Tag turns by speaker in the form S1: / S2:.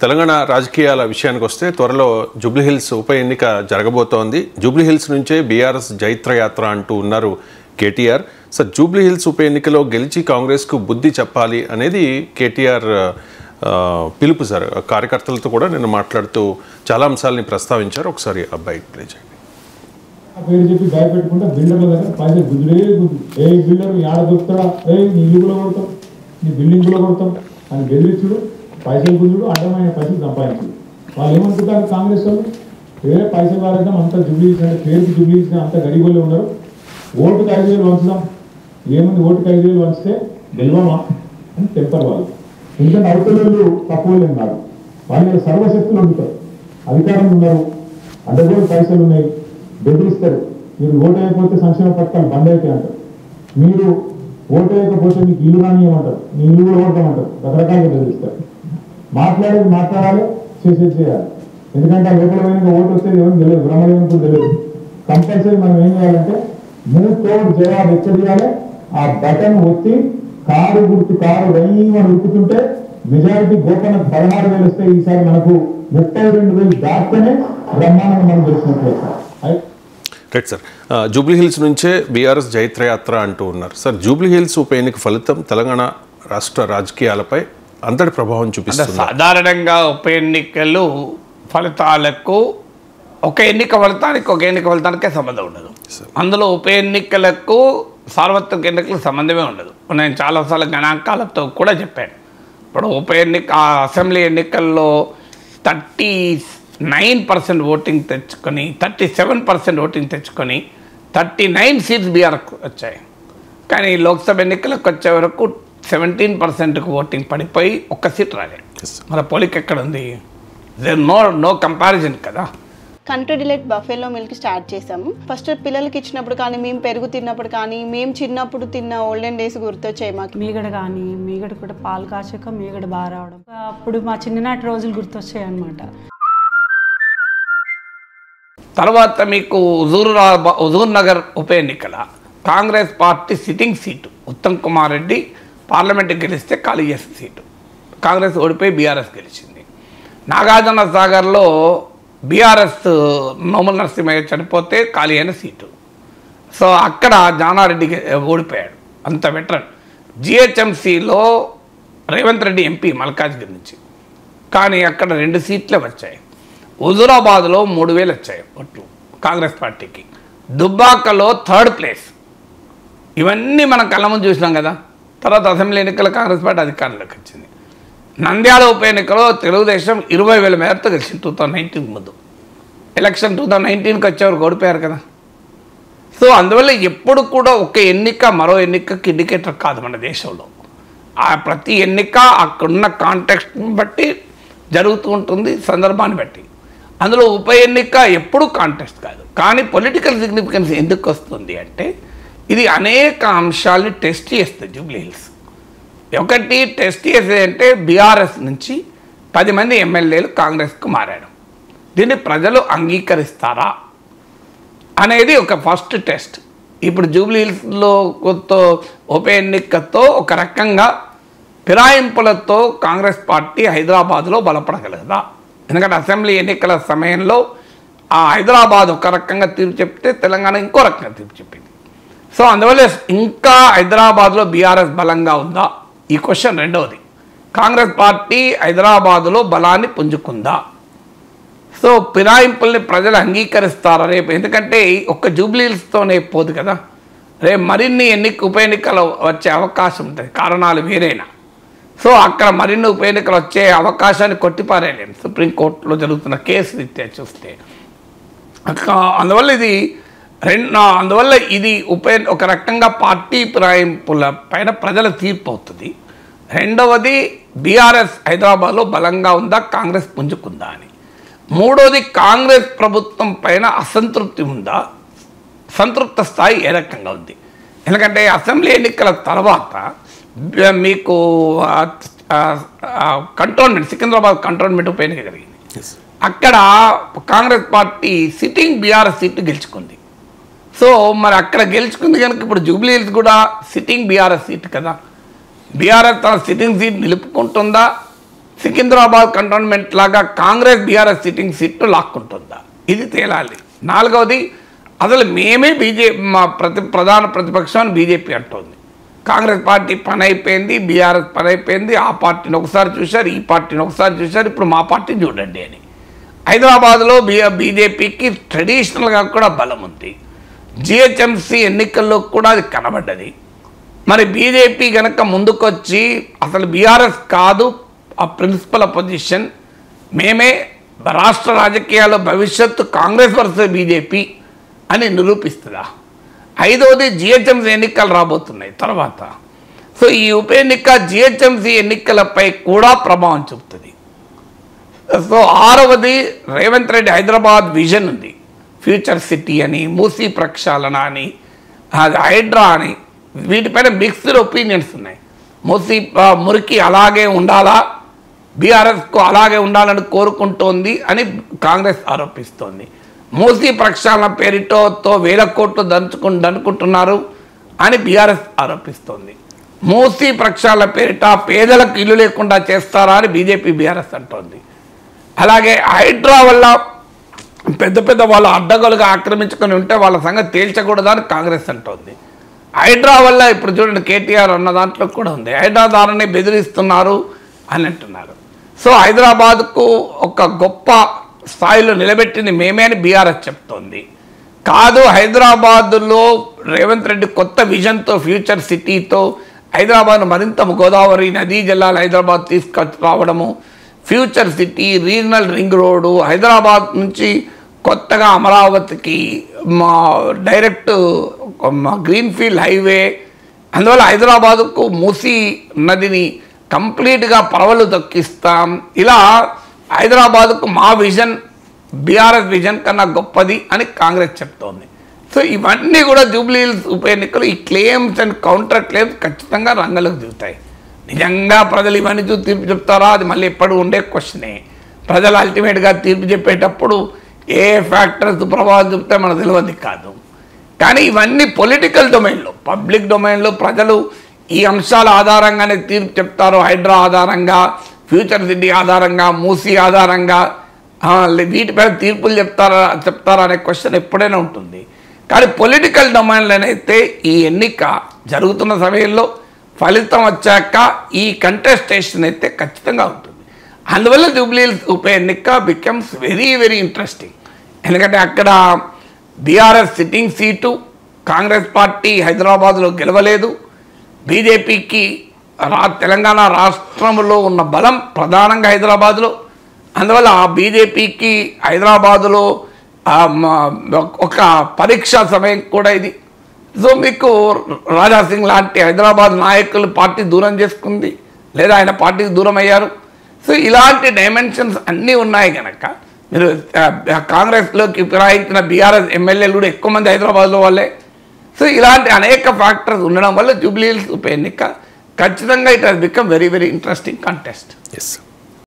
S1: తెలంగాణ రాజకీయాల విషయానికి వస్తే త్వరలో జూబ్లీహిల్స్ ఉప ఎన్నిక జరగబోతోంది. జూబ్లీహిల్స్ నుంచే బీఆర్ఎస్ జైత్రయాత్ర అంటూ ఉన్నారు కేటీఆర్. సార్, జూబ్లీహిల్స్ ఉప ఎన్నికలో గెలిచి కాంగ్రెస్కు బుద్ధి చెప్పాలి అనేది కేటీఆర్ పిలుపు సార్. కార్యకర్తలతో కూడా నేను మాట్లాడుతూ చాలా అంశాలని ప్రస్తావించారు. ఒకసారి అబ్బాయి ప్లే చేయండి.
S2: పేరు చెప్పి భయపెట్టుకుంటే బిల్డర్ల దగ్గర పైసలు గుద్దులే గుద్దు. ఏ బిల్డర్ యాడ దొరుకుతాడా, ఏ నీ ఇల్లు కూడా కొడతాం, నీ బిల్డింగ్ కూడా కొడతాం అని బెదిరించుడు, పైసలు గుద్దుడు, అడ్డమైన పైసలు సంపాదించుడు. వాళ్ళు ఏమనుకుంటారు కాంగ్రెస్ వాళ్ళు, వేరే పైసలు వాడేద్దాం, అంతా జూబ్లీహిల్స్ అంటే పేరుకి జూబ్లీహిల్స్ అంతా గడిగోళ్ళు ఉన్నారు, ఓటుకు 5,000 వంచుదాం, ఏముంది ఓటుకు 5,000 వంచితే గెలవమా అని చెప్పారు వాళ్ళు. ఎందుకంటే అవతలు తక్కువ లేని కాదు, వాళ్ళ సర్వశక్తులు ఉంటారు, అధికారంలో ఉన్నారు, అడ్డగోలు పైసలు ఉన్నాయి, బెదిరిస్తారు. మీరు ఓటు వేయకపోతే సంక్షేమ పథకాలు బంద్ అవుతాయి అంటారు, మీరు ఓటు వేయకపోతే మీకు ఇల్లు రానియమంటారు, మీ ఇల్లు కూడా ఓడతామంటారు, రకరకాలుగా బెదిరిస్తారు. మాట్లాడాలి, చేసేది చేయాలి. ఎందుకంటే ఆ లోపల పోయిన ఓటు వస్తే ఎవరికి తెలియదు, బ్రహ్మదేవునికి తెలియదు. కంపల్సరీ మనం ఏం చేయాలంటే మూడు జవాబు ఎక్కడియాలి, ఆ బటన్ ఒత్తి కారు రయ్యమని ఉరుకుతుంటే మెజారిటీ గోపనకు 16,000 వస్తే ఈసారి మనకు 32,000 దాటితేనే బ్రహ్మాండంగా మనం గెలిచినట్లయితే.
S1: రైట్ సార్, జూబ్లీహిల్స్ నుంచే బీఆర్ఎస్ జైత్రయాత్ర అంటూ ఉన్నారు. సార్, జూబ్లీహిల్స్ ఉప ఎన్నిక ఫలితం తెలంగాణ రాష్ట్ర రాజకీయాలపై అంతటి ప్రభావం చూపిస్తుంది.
S3: సాధారణంగా ఉప ఎన్నికలు ఫలితాలకు ఒక ఎన్నిక ఫలితానికే సంబంధం ఉండదు. అందులో ఉప ఎన్నికలకు సార్వత్రిక ఎన్నికలకు సంబంధమే ఉండదు. నేను చాలాసార్లు గణాంకాలతో కూడా చెప్పాను. ఇప్పుడు ఉప ఎన్నిక అసెంబ్లీ ఎన్నికల్లో 39% ఓటింగ్ తెచ్చుకొని 37% ఓటింగ్ తెచ్చుకొని 39 సీట్స్ బీఆర్ఎస్ వచ్చాయి. కానీ లోక్సభ ఎన్నికలకు వచ్చే వరకు 17%కు ఓటింగ్ పడిపోయి ఒక్క సీట్ రాలేదు. మన పోలిక ఎక్కడ ఉంది? నో కంపారిజన్ కదా.
S4: కంట్రీ డిలైట్ బఫేలో మిల్క్ స్టార్ట్ చేసాము. ఫస్ట్ పిల్లలకి ఇచ్చినప్పుడు కానీ, మేము పెరుగు తిన్నప్పుడు కానీ, మేము చిన్నప్పుడు తిన్న ఓల్డెన్ డేస్ గుర్తొచ్చాయి మాకు.
S5: మీగడ కూడా పాలు కాచాక మీగడ బాగా రావడం, అప్పుడు మా చిన్ననాటి రోజులు గుర్తొచ్చాయి అన్నమాట.
S3: తర్వాత మీకు హుజూర్ నగర్ ఉప ఎన్నికల Congress party sitting seat Uttam Kumar Reddy పార్లమెంట్కి గెలిస్తే ఖాళీ చేసిన సీటు కాంగ్రెస్ ఓడిపోయి బీఆర్ఎస్ గెలిచింది. నాగార్జున సాగర్లో బీఆర్ఎస్ నోముల నరసింహయ్య చనిపోతే ఖాళీ అయిన సీటు. సో అక్కడ జానారెడ్డి ఓడిపోయాడు, అంత వెటరన్. జిహెచ్ఎంసీలో రేవంత్ రెడ్డి ఎంపీ మల్కాజ్గిరి నుంచి, కానీ అక్కడ 2 సీట్లే వచ్చాయి. హుజూరాబాద్లో 3,000 వచ్చాయి ఓట్లు కాంగ్రెస్ పార్టీకి. దుబ్బాకలో 3rd ప్లేస్. ఇవన్నీ మనం కళ్ళ ముందు చూసినాం కదా. తర్వాత అసెంబ్లీ ఎన్నికల కాంగ్రెస్ పార్టీ అధికారంలోకి వచ్చింది. నంద్యాల ఉప ఎన్నికలో తెలుగుదేశం 20,000 మేరతో గెలిచింది 2019 ముందు. ఎలక్షన్ 2019కి వచ్చేవరకు ఓడిపోయారు కదా. సో అందువల్ల ఎప్పుడు కూడా ఒక ఎన్నిక మరో ఎన్నికకి ఇండికేటర్ కాదు మన దేశంలో. ఆ ప్రతి ఎన్నిక అక్కడున్న కాంటెక్స్ట్ని బట్టి జరుగుతూ ఉంటుంది, సందర్భాన్ని బట్టి. అందులో ఉప ఎన్నిక ఎప్పుడు కాంటెక్స్ట్ కాదు. కానీ పొలిటికల్ సిగ్నిఫికెన్స్ ఎందుకు వస్తుంది అంటే, ఇది అనేక అంశాలని టెస్ట్ చేస్తుంది. జూబ్లీహిల్స్ ఒకటి టెస్ట్ చేసేదంటే బీఆర్ఎస్ నుంచి 10 మంది ఎమ్మెల్యేలు కాంగ్రెస్కు మారాడు. దీన్ని ప్రజలు అంగీకరిస్తారా అనేది ఒక ఫస్ట్ టెస్ట్. ఇప్పుడు జూబ్లీహిల్స్లో ఉప ఎన్నికతో ఒక రకంగా ఫిరాయింపులతో కాంగ్రెస్ పార్టీ హైదరాబాద్లో బలపడగలదా? ఎందుకంటే అసెంబ్లీ ఎన్నికల సమయంలో ఆ హైదరాబాద్ ఒక రకంగా తీర్పు చెప్తే తెలంగాణ ఇంకో రకంగా తీర్పు చెప్పింది. సో అందువల్ల ఇంకా హైదరాబాద్లో బీఆర్ఎస్ బలంగా ఉందా ఈ క్వశ్చన్. రెండవది, కాంగ్రెస్ పార్టీ హైదరాబాదులో బలాన్ని పుంజుకుందా? సో ఫిరాయింపుల్ని ప్రజలు అంగీకరిస్తారా రేపు? ఎందుకంటే ఒక్క జూబ్లీహిల్స్తోనే పోదు కదా, రేపు మరిన్ని ఉప ఎన్నికలు వచ్చే అవకాశం ఉంటుంది, కారణాలు వేరైనా. సో అక్కడ మరిన్ని ఉప ఎన్నికలు వచ్చే అవకాశాన్ని కొట్టిపారేయలేము సుప్రీంకోర్టులో జరుగుతున్న కేసు రీత్యా చూస్తే. అందువల్ల ఇది ఒక రకంగా పార్టీ ఫిరాయింపుల పైన ప్రజల తీర్పు అవుతుంది. రెండవది, బీఆర్ఎస్ హైదరాబాద్లో బలంగా ఉందా, కాంగ్రెస్ పుంజుకుందా అని. మూడవది, కాంగ్రెస్ ప్రభుత్వం పైన అసంతృప్తి ఉందా, సంతృప్త స్థాయి ఏ రకంగా ఉంది. ఎందుకంటే అసెంబ్లీ ఎన్నికల తర్వాత మీకు కంటోన్మెంట్, సికింద్రాబాద్ కంటోన్మెంట్ ఉప ఎన్నిక జరిగింది. అక్కడ Congress party sitting BRS seat గెలుచుకుంది. సో మరి అక్కడ గెలుచుకుంది కనుక ఇప్పుడు జూబ్లీహిల్స్ కూడా సిట్టింగ్ బీఆర్ఎస్ సీట్ కదా. బీఆర్ఎస్ తన సిట్టింగ్ సీట్ నిలుపుకుంటుందా, సికింద్రాబాద్ కంటోన్మెంట్ లాగా కాంగ్రెస్ బీఆర్ఎస్ సిట్టింగ్ సీట్లు లాక్కుంటుందా, ఇది తేలాలి. నాలుగవది, అసలు మేమే మా ప్రధాన ప్రతిపక్షం బీజేపీ అంటోంది. కాంగ్రెస్ పార్టీ పని అయిపోయింది, బీఆర్ఎస్ పని అయిపోయింది, ఆ పార్టీని ఒకసారి చూశారు, ఈ పార్టీని ఒకసారి చూశారు, ఇప్పుడు మా పార్టీని చూడండి అని. హైదరాబాద్లో బీజేపీకి ట్రెడిషనల్గా కూడా బలం ఉంది. జిహెచ్ఎంసీ ఎన్నికల్లో కూడా అది కనబడ్డది. మరి బీజేపీ కనుక ముందుకొచ్చి అసలు బీఆర్ఎస్ కాదు ఆ ప్రిన్సిపల్ అపోజిషన్, మేమే రాష్ట్ర రాజకీయాల్లో భవిష్యత్తు కాంగ్రెస్ వర్సెస్ బీజేపీ అని నిరూపిస్తుందా? ఐదవది, జిహెచ్ఎంసీ ఎన్నికలు రాబోతున్నాయి తర్వాత. సో ఈ ఉప ఎన్నిక జిహెచ్ఎంసీ ఎన్నికలపై కూడా ప్రభావం చూపుతుంది. సో ఆరవది, రేవంత్ రెడ్డి హైదరాబాద్ విజన్ ఉంది, ఫ్యూచర్ సిటీ అని, మూసీ ప్రక్షాళన అని, హైడ్రా అని, వీటిపైన మిక్స్డ్ ఒపీనియన్స్ ఉన్నాయి. మూసీ మురికి అలాగే ఉండాలా, బీఆర్ఎస్కు అలాగే ఉండాలని కోరుకుంటోంది అని కాంగ్రెస్ ఆరోపిస్తోంది. మూసీ ప్రక్షాళన పేరుతో 1000 కోట్లు దనుకుంటున్నారు అని బీఆర్ఎస్ ఆరోపిస్తోంది. మూసీ ప్రక్షాళన పేరిట పేదలకు ఇల్లు లేకుండా చేస్తారా అని బీజేపీ బీఆర్ఎస్ అంటోంది. అలాగే హైడ్రా వల్ల పెద్ద పెద్ద వాళ్ళు అడ్డగోలుగా ఆక్రమించుకొని ఉంటే వాళ్ళ సంగతి తేల్చకూడదా అని కాంగ్రెస్ అంటోంది. హైడ్రా వల్ల ఇప్పుడు చూడండి కేటీఆర్ అన్న దాంట్లో కూడా ఉంది, హైడ్రా దారుని బెదిరిస్తున్నారు అని అంటున్నారు. సో హైదరాబాద్కు ఒక గొప్ప స్థాయిలో నిలబెట్టింది మేమే అని బీఆర్ఎస్ చెప్తోంది. కాదు, హైదరాబాదులో రేవంత్ రెడ్డి కొత్త విజన్తో, ఫ్యూచర్ సిటీతో హైదరాబాద్ మరింత గోదావరి నదీ జలాలు హైదరాబాద్ తీసుకురావడము, future city, regional ring road, Hyderabad నుంచి కొత్తగా అమరావతికి డైరెక్ట్ గ్రీన్ఫీల్డ్ హైవే, అందువల్ల హైదరాబాదుకు మూసీ నదిని కంప్లీట్గా పరవలు దక్కిస్తాం. ఇలా హైదరాబాద్కు మా విజన్ బీఆర్ఎస్ విజన్ కన్నా గొప్పది అని కాంగ్రెస్ చెప్తోంది. సో ఇవన్నీ కూడా జూబ్లీ హిల్స్ ఉప ఎన్నికలు ఈ క్లెయిమ్స్ అండ్ కౌంటర్ క్లెయిమ్స్ ఖచ్చితంగా రంగంలోకి దిగుతాయి. నిజంగా ప్రజలు ఇవన్నీ చూసి తీర్పు చెప్తారా, అది మళ్ళీ ఎప్పుడు ఉండే క్వశ్చనే. ప్రజలు అల్టిమేట్గా తీర్పు చెప్పేటప్పుడు ఏ ఫ్యాక్టర్స్ ప్రభావం చూపితే మనకు తెలియదు కాదు. కానీ ఇవన్నీ పొలిటికల్ డొమైన్లో, పబ్లిక్ డొమైన్లో ప్రజలు ఈ అంశాల ఆధారంగానే తీర్పు చెప్తారు. హైడ్రా ఆధారంగా, ఫ్యూచర్ సిటీ ఆధారంగా, మూసీ ఆధారంగా వీటిపైన తీర్పులు చెప్తారా అనే క్వశ్చన్ ఎప్పుడైనా ఉంటుంది. కానీ పొలిటికల్ డొమైన్లోనైతే ఈ ఎన్నిక జరుగుతున్న సమయంలో ఫలితం వచ్చాక ఈ కంటెస్టేషన్ అయితే ఖచ్చితంగా ఉంటుంది. అందువల్ల జూబ్లీ హిల్స్ ఉప ఎన్నిక బికమ్స్ వెరీ వెరీ ఇంట్రెస్టింగ్. ఎందుకంటే అక్కడ BRS sitting seat, Congress party హైదరాబాద్లో గెలవలేదు, బీజేపీకి తెలంగాణ రాష్ట్రంలో ఉన్న బలం ప్రధానంగా హైదరాబాద్లో, అందువల్ల ఆ బీజేపీకి హైదరాబాదులో ఒక పరీక్షా సమయం కూడా ఇది. సో మీకు రాజాసింగ్ లాంటి హైదరాబాద్ నాయకులు పార్టీ దూరం చేసుకుంది, లేదా ఆయన పార్టీకి దూరం అయ్యారు. సో ఇలాంటి డైమెన్షన్స్ అన్నీ ఉన్నాయి కనుక మీరు కాంగ్రెస్లోకి ఫిరాయించిన బీఆర్ఎస్ ఎమ్మెల్యేలు కూడా ఎక్కువ మంది హైదరాబాద్లో వాళ్ళే. సో ఇలాంటి అనేక ఫ్యాక్టర్స్ ఉండడం వల్ల జూబ్లీ హిల్స్ ఉప ఎన్నిక ఖచ్చితంగా it has become very very interesting contest.
S1: Yes.